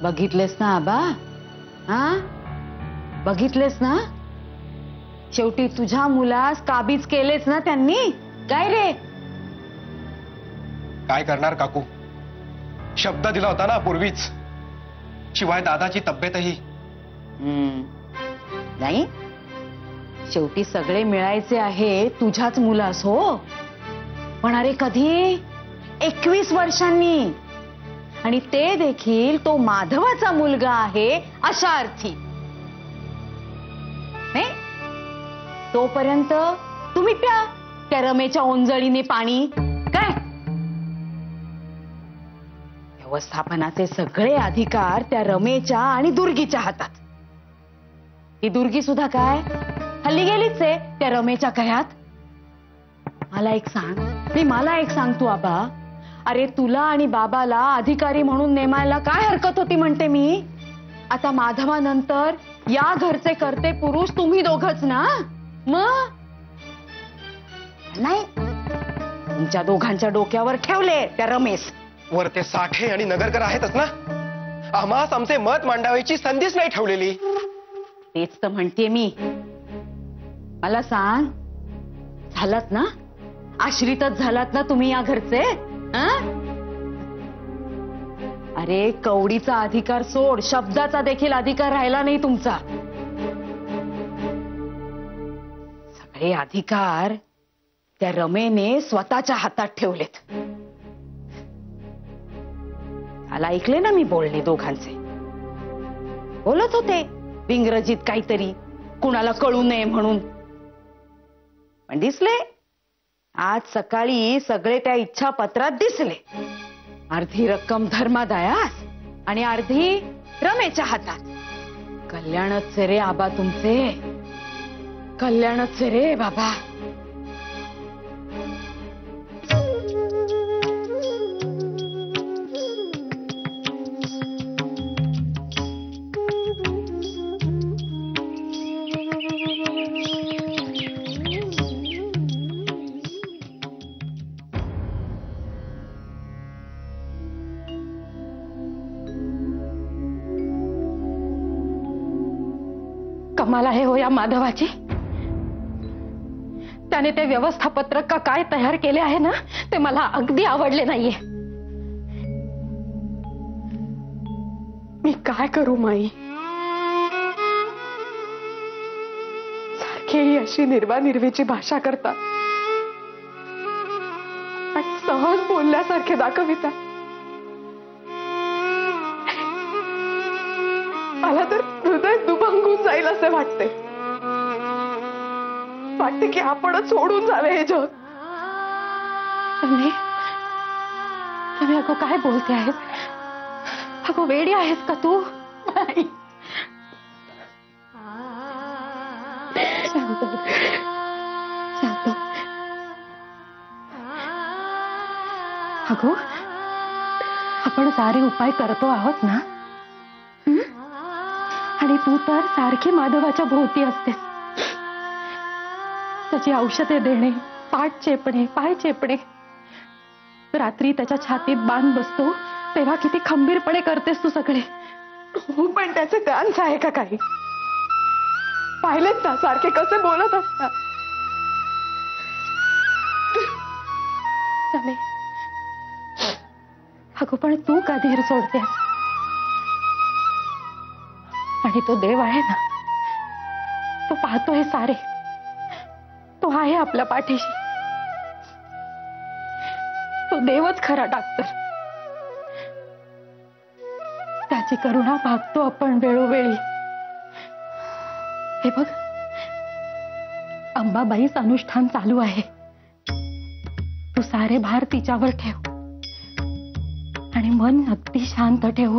बघितलेस ना आबा? हा, बघितलेस ना? शेवटी तुझ्या मुलास काबीज केलेच ना त्यांनी. काय रे? काय करणार काकू, शब्द दिला होता ना पूर्वीच. शिवाय दादाची तब्येतही. नाही, शेवटी सगळे मिळायचे आहे तुझ्याच मुलास. हो, पण अरे कधी? 21 वर्षांनी. आणि ते देखील तो माधवाचा मुलगा आहे अशा अर्थी. नाही, तोपर्यंत तुम्ही प्या त्या रमेच्या ओंजळीने पाणी. काय? व्यवस्थापनाचे सगळे अधिकार त्या रमेच्या आणि दुर्गीच्या हातात. ही दुर्गी सुद्धा काय हल्ली गेलीच आहे त्या रमेच्या कह्यात. मला एक सांग तू आबा, अरे तुला आणि बाबाला अधिकारी म्हणून नेमायला काय हरकत होती म्हणते मी. आता माधवानंतर या घरचे करते पुरुष तुम्ही दोघच ना. मग नाही, तुमच्या दोघांच्या डोक्यावर ठेवले त्या रमेश. वर ते साठे आणि नगरकर आहेतच ना. आम्हास आमचे मत मांडावायची संधीच नाही ठेवलेली. तेच तर म्हणते मी. मला सांग, झालात ना, आश्रितच झालात ना तुम्ही या घरचे. अरे कवडीचा अधिकार सोड, शब्दाचा देखील अधिकार राहिला नाही तुमचा. सगळे अधिकार त्या रमेने स्वतःच्या हातात ठेवलेत. मला ऐकले ना मी बोलणे दोघांचे. बोलत होते इंग्रजीत काहीतरी, कुणाला कळू नये म्हणून. पण दिसले आज सकाळी सगळे त्या इच्छा पत्रात दिसले. अर्धी रक्कम धर्मादायास आणि अर्धी रमेच्या हातात. कल्याणच रे आबा तुमचे, कल्याणच रे बाबा. कमाल आहे हो या माधवाची. त्याने ते व्यवस्थापत्रक का काय तयार केले आहे ना, ते मला अगदी आवडले नाहीये. मी काय करू माई? सारखी अशी निर्वानिर्वीची भाषा करता आणि सहज बोलल्यासारखे दाखविता. मला तर हृदय दुभंगून जाईल असे वाटते. वाटते की आपणच सोडून जावे हे जग. तुम्ही अगो काय बोलते आहेस? अगो वेडी आहेस का तू? शांत शांत. अगो आपण सारे उपाय करतो आहोत ना. आणि तू तर सारखी माधवाच्या भोवती असतेस. त्याची औषधे देणे, पाठ चेपणे, पाय चेपणे. रात्री त्याच्या छातीत बांध बसतो तेव्हा किती खंबीरपणे करतेस तू सगळे. पण त्याचे डान्स आहे का काही? पाहिलेत ना सारखे कसे बोलत असतात. अगो पण तू का धीर सोडतेस? आणि तो देव आहे ना, तो पाहतो हे सारे. तो आहे आपल्या पाठीशी. तो देवच खरा डॉक्टर. त्याची करुणा भागतो आपण वेळोवेळी. हे बघ, अंबाबाईच अनुष्ठान चालू आहे. तू सारे भार तिच्यावर ठेव आणि मन अगदी शांत ठेव.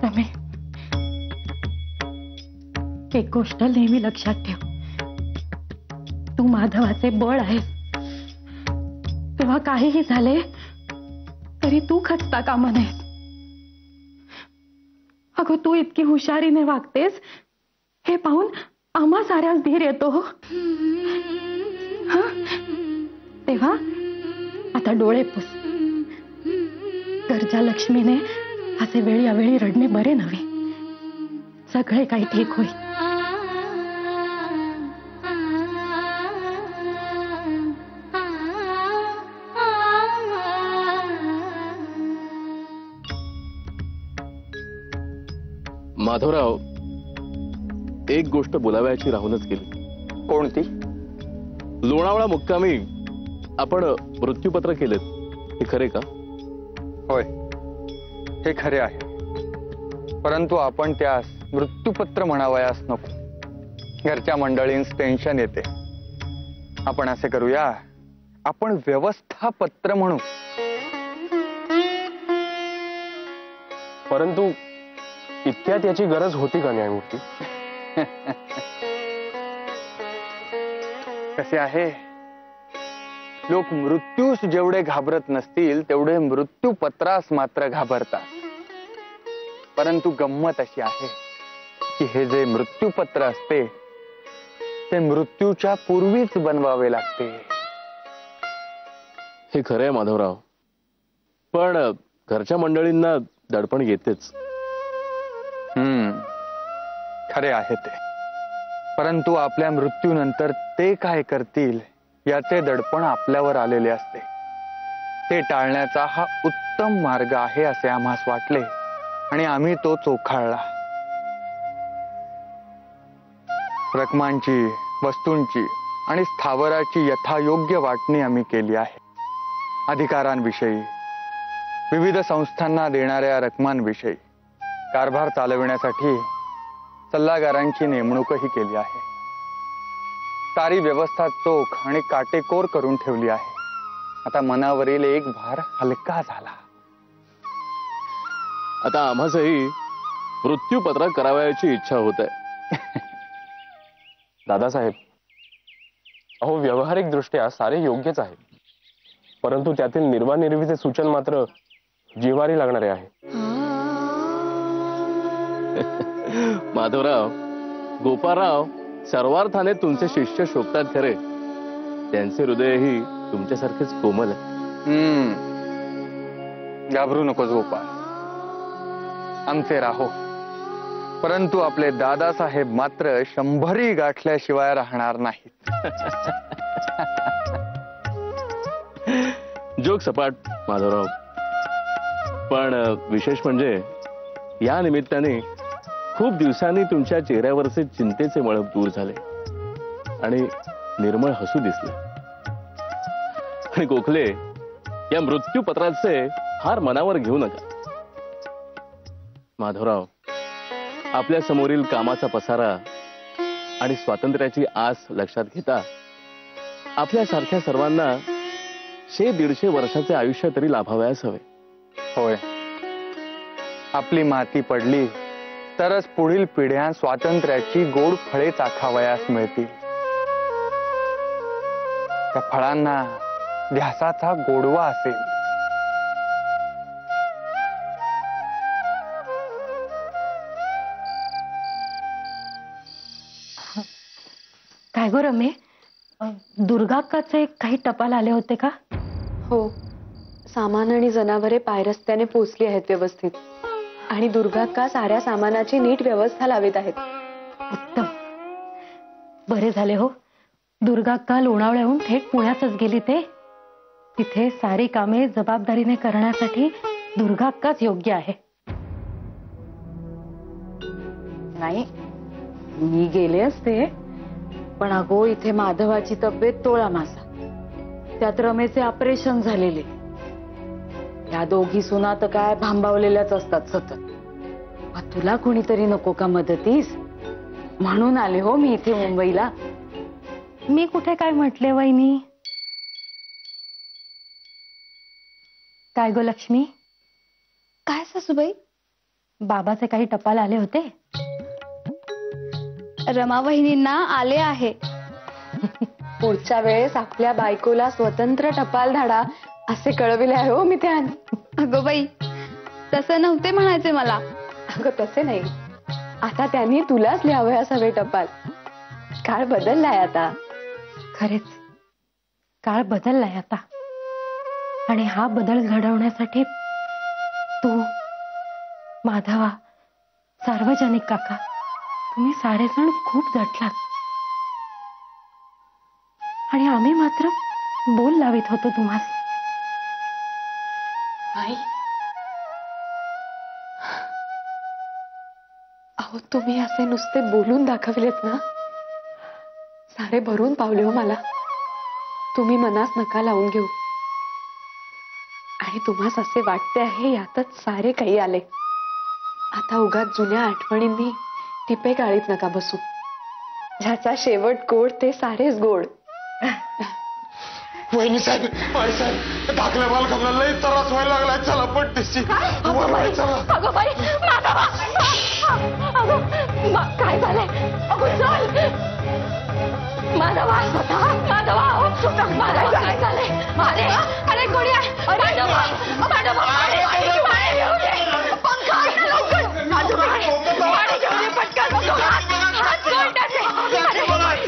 रमे, एक गोष्ट नेहमी लक्षात ठेव. तू माधवाचे बळ आहेस. तेव्हा काहीही झाले तरी तू खचता कामा नयेस. अगं तू इतकी हुशारीने वागतेस हे पाहून आम्हा साऱ्याच धीर येतो. तेव्हा आता डोळे पुस. गरजा लक्ष्मीने असे वेळी अवेळी रडणे बरे नव्हे. सगळे काही ठीक होईल. माधवराव, एक गोष्ट बोलावयाची राहूनच गेली. कोणती? लोणावळा मुक्कामी आपण मृत्यूपत्र केलेत, हे खरे का? होय, हे खरे आहे. परंतु आपण त्यास मृत्यूपत्र म्हणावयास नको. घरच्या मंडळींस टेन्शन येते. आपण असे करूया, आपण व्यवस्थापत्र म्हणू. परंतु इतक्यात याची गरज होती का न्यायमूर्ती? कसे आहे, लोक मृत्यूस जेवढे घाबरत नसतील तेवढे मृत्यूपत्रास मात्र घाबरतात. परंतु गंमत अशी आहे की हे जे मृत्यूपत्र असते ते मृत्यूच्या पूर्वीच बनवावे लागते. हे खरं आहे माधवराव, पण घरच्या मंडळींना दडपण येतेच. खरे आहे ते. परंतु आपल्या मृत्यूनंतर ते काय करतील याचे दडपण आपल्यावर आलेले असते. ते टाळण्याचा हा उत्तम मार्ग आहे असे आम्हास वाटले आणि आम्ही तो चोखाळला. रकमांची, वस्तूंची आणि स्थावराची यथायोग्य वाटणी आम्ही केली आहे. अधिकारांविषयी, विविध संस्थांना देणाऱ्या रकमांविषयी, कारभार चालविण्यासाठी सल्लागारांची नेमणूकही केली आहे. सारी व्यवस्था चोख आणि काटेकोर करून ठेवली आहे. आता मनावरील एक भार हलका झाला. आता आम्हासही मृत्यूपत्र करावयाची इच्छा होत आहे. दादासाहेब, अहो व्यावहारिक दृष्ट्या सारे योग्यच आहे, परंतु त्यातील निर्वानिर्वीचे सूचन मात्र जिव्हारी लागणारे आहे. माधवराव, गोपाळराव सर्वार्थाने तुमचे शिष्य शोभतात खरे. त्यांचे हृदयही तुमच्यासारखेच कोमल आहे. घाबरू नकोस गोपाळ, आमचे राहो. परंतु आपले दादासाहेब मात्र 100 गाठल्याशिवाय राहणार नाहीत. जोक सपाट माधवराव, पण विशेष म्हणजे या निमित्ताने खूप दिवसांनी तुमच्या चेहऱ्यावरचे चिंतेचे मळप दूर झाले आणि निर्मळ हसू दिसले. आणि गोखले, या मृत्यूपत्राचे फार मनावर घेऊ नका. माधवराव, आपल्या समोरील कामाचा पसारा आणि स्वातंत्र्याची आस लक्षात घेता आपल्यासारख्या सर्वांना 100-150 वर्षाचे आयुष्य तरी लाभावयास हवे. होय, आपली माती पडली तरच पुढील पिढ्या स्वातंत्र्याची गोड फळे चाखावयास मिळतील. त्या फळांना ध्यासाचा गोडवा असेल. काय गो रमे, दुर्गाक्काचे काही टपाल आले होते का? हो, सामान आणि जनावरे पायरस्त्याने पोचली आहेत व्यवस्थित, आणि दुर्गाक्का साऱ्या सामानाची नीट व्यवस्था लावित आहेत. उत्तम, बरे झाले हो. दुर्गाक्का लोणावळ्याहून थेट पुण्यातच गेली. ते तिथे सारी कामे जबाबदारीने करण्यासाठी दुर्गाक्काच योग्य आहे. नाही, मी गेले असते, पण अगो इथे माधवाची तब्येत तोळा मासा, त्यात रमेचे ऑपरेशन झालेले. या दोघी सुना तर काय भांबावलेल्याच असतात सतत. तुला कुणीतरी नको का मदतीस, म्हणून आले हो मी इथे मुंबईला. मी कुठे काय म्हटले वहिनी? काय गो लक्ष्मी? काय सासूबाई? बाबाचे काही टपाल आले होते? रमा वहिनींना आले आहे. पुढच्या वेळेस आपल्या बायकोला स्वतंत्र टपाल धाडा असे कळविले आहे हो मी त्याने. अगो बाई, तसं नव्हते म्हणायचे मला. अगं तसे नाही, आता त्यांनी तुलाच लिहावयास हवे टपाल. काळ बदललाय आता. खरेच काळ बदललाय आता, आणि हा बदल घडवण्यासाठी माधवा, सार्वजनिक काका, तुम्ही सारेजण खूप जटलात आणि आम्ही मात्र बोल लावित होतो तुम्हाला. आई, अहो तुम्ही असे नुसते बोलून दाखवलेत ना, सारे भरून पावले हो मला. तुम्ही मनास नका लावून घेऊ. आणि तुम्हास असे वाटते आहे यातच सारे काही आले. आता उगाच जुन्या आठवणींनी टिपे गाळीत नका बसू. ज्याचा शेवट गोड ते सारेच गोड. वहिनी साहेब, बाई साहेब, धाकल्या बालकांना लई त्रास व्हायला लागलाय. चला पटदिशी चला. अगं बाई, माधवा, अगं काय झालंय? अगं चल माधवा, माधवा, माधवा काय झालंय? अरे अरे कोणी आहे? माधवा, माधवा, पाणी घेऊन ये. पंखा आण ना लवकर. माधवा, पाणी घेऊन ये पटकन. हात जोड त्याचे. माधवा,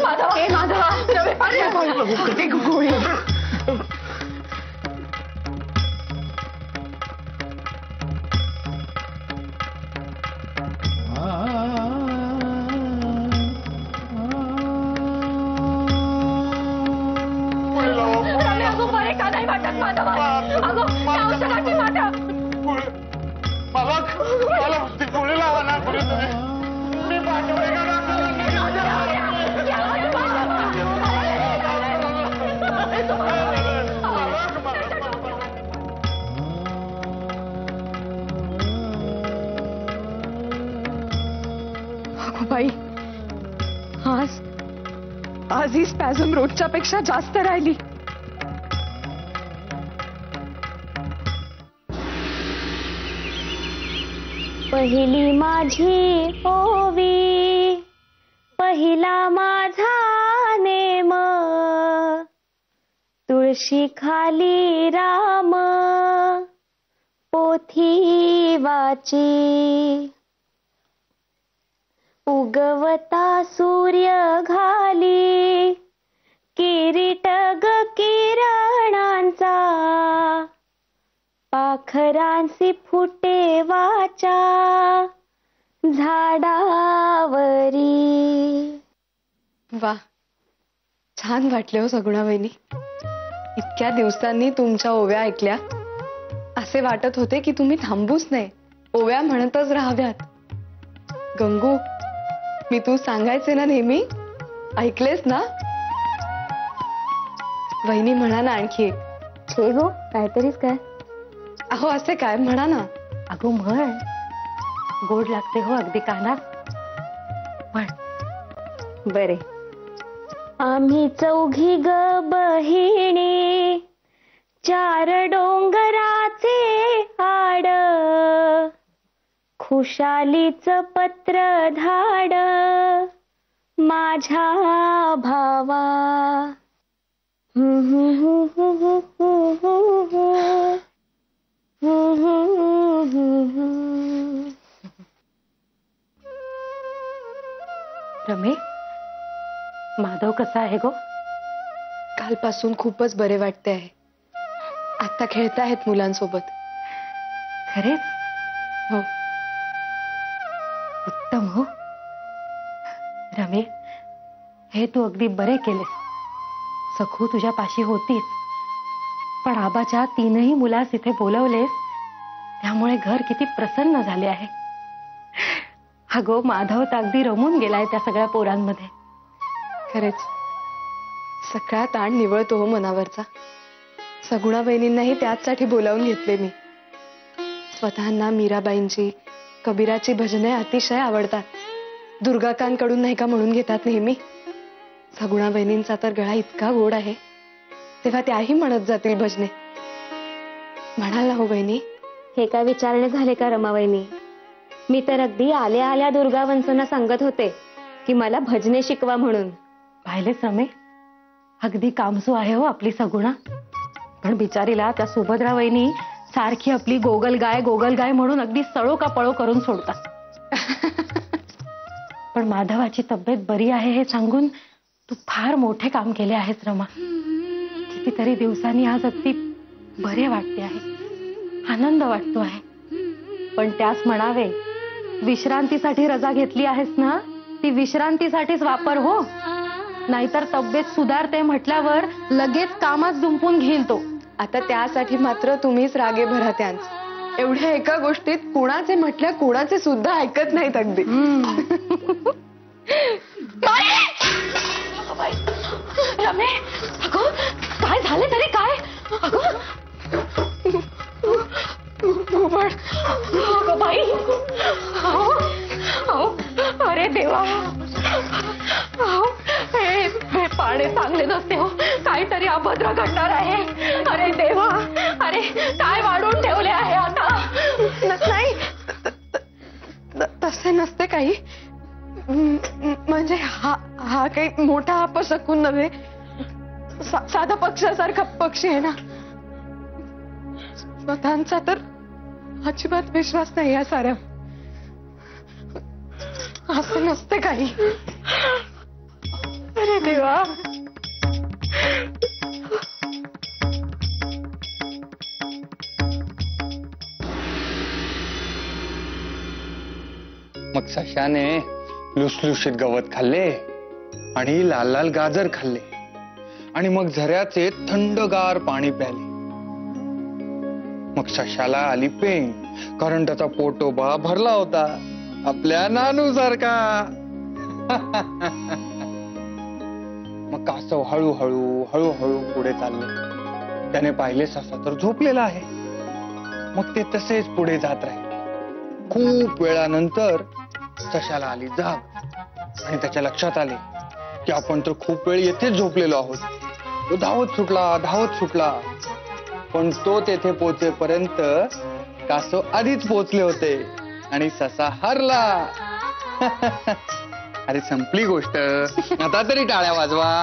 माधवा, हे माधवा, रवी पाणी गोळी. गोळी लावा ना गोळी तुम्ही. मी पाठवले बाई, आज ही स्पॅझम रोजच्या पेक्षा जास्त राहिली. पहिली माझी ओवी, पहिला माझा नेम, तुळशी खाली राम पोथी वाची. उगवता सूर्य घाली किरीट ग किरणांचा, पाखरांसी फुटे वाचा झाडावरी. वा, छान वाटले हो सगुणा वहिनी. इतक्या दिवसांनी तुमच्या ओव्या ऐकल्या. असे वाटत होते की तुम्ही थांबूच नाही, ओव्या म्हणतच राहाव्यात. गंगू, मी तू सांगायचे ना नेहमी, ऐकलेस ना? वहिनी म्हणा ना आणखी एक. छे गो, काहीतरीच काय. अहो असे काय, म्हणा ना. अगो म्हण, गोड लागते हो अगदी कानात. म्हण. बरे. आम्ही चौघी ग बहिणी, चार डोंगराचे आड, खुशालीच पत्र धाड माझ्या भावा. रमे, माधव कसा आहे गो? कालपासून खूपच बरे वाटते आहे. आता खेळता आहेत मुलांसोबत. खरेच? हो. उत्तम हो. रमे, हे तू अगदी बरे केलेस. सखू तुझ्या पाशी होतीच, पण आबाच्या तीनही मुलास इथे बोलवलेस, त्यामुळे घर किती प्रसन्न झाले आहे. अगो माधव तर अगदी रमून गेलाय त्या सगळ्या पोरांमध्ये. खरेच सगळा ताण निवळतो हो मनावरचा. सगुणा बहिणींनाही त्याचसाठी बोलावून घेतले मी. स्वतःना मीराबाईंची, कबीराची भजने अतिशय आवडतात. दुर्गाकांकडून नाही का म्हणून घेतात नेहमी. सगुणा बहिणींचा तर गळा इतका गोड आहे, तेव्हा त्याही म्हणत जातील भजने. म्हणाल ना हो बहिणी? हे काय विचारणे झाले का रमावहिनी? मी तर अगदी आल्या आल्या दुर्गा वंशना सांगत होते की मला भजने शिकवा म्हणून. पाहिलेच रमे, अगदी कामसू आहे हो आपली सगुणा. पण बिचारीला त्या सुभद्रा वहिनी सारखी आपली गोगल गाय म्हणून अगदी सळो का पळो करून सोडतात. पण माधवाची तब्येत बरी आहे हे सांगून तू फार मोठे काम केले आहेस रमा. कितीतरी दिवसांनी आज अगदी बरे वाटते आहे, आनंद वाटतो आहे. पण त्यास म्हणावे, विश्रांतीसाठी रजा घेतली आहेस ना, ती विश्रांतीसाठीच वापर हो, नाहीतर तब्येत सुधारते म्हटल्यावर लगेच कामात जुंपून घेईल तो. आता त्यासाठी मात्र तुम्हीच रागे भरा त्यांच. एवढ्या एका गोष्टीत कुणाचे म्हटल्या कुणाचे सुद्धा ऐकत नाहीत अगदी. रमे, अगं काय झाले तरी काय? अगं अगं बाई, अरे देवा, हे पाणी चांगले नसते हो, काहीतरी अभद्र घडणार आहे. अरे देवा, अरे काय वाढून ठेवले आहे आता? नाही, तसे नसते काही. म्हणजे हा काही मोठा अपशकुन नव्हे, साधा पक्षासारखा पक्षी आहे ना. स्वतःचा तर अजिबात विश्वास नाही या साऱ्या. असं नसते काही. अरे देवा. मग सशाने लुसलुशीत गवत खाल्ले आणि लाल लाल गाजर खाल्ले आणि मग झऱ्याचे थंडगार पाणी प्याले. मग सशाला आली पेंग, कारण त्याचा पोटोबा भरला होता आपल्या नानू सारखा. मग कासव हळूहळू हळूहळू पुढे चालले. त्याने पाहिले ससा तर झोपलेला आहे. मग ते तसेच पुढे जात राहिले. खूप वेळानंतर सशाला आली जाग आणि त्याच्या लक्षात आले की आपण तर खूप वेळ येथेच झोपलेलो आहोत. तो धावत सुटला, पण तो तेथे पोहोचेपर्यंत कासव आधीच पोहोचले होते आणि ससा हरला. अरे संपली गोष्ट, आता तरी टाळ्या वाजवा.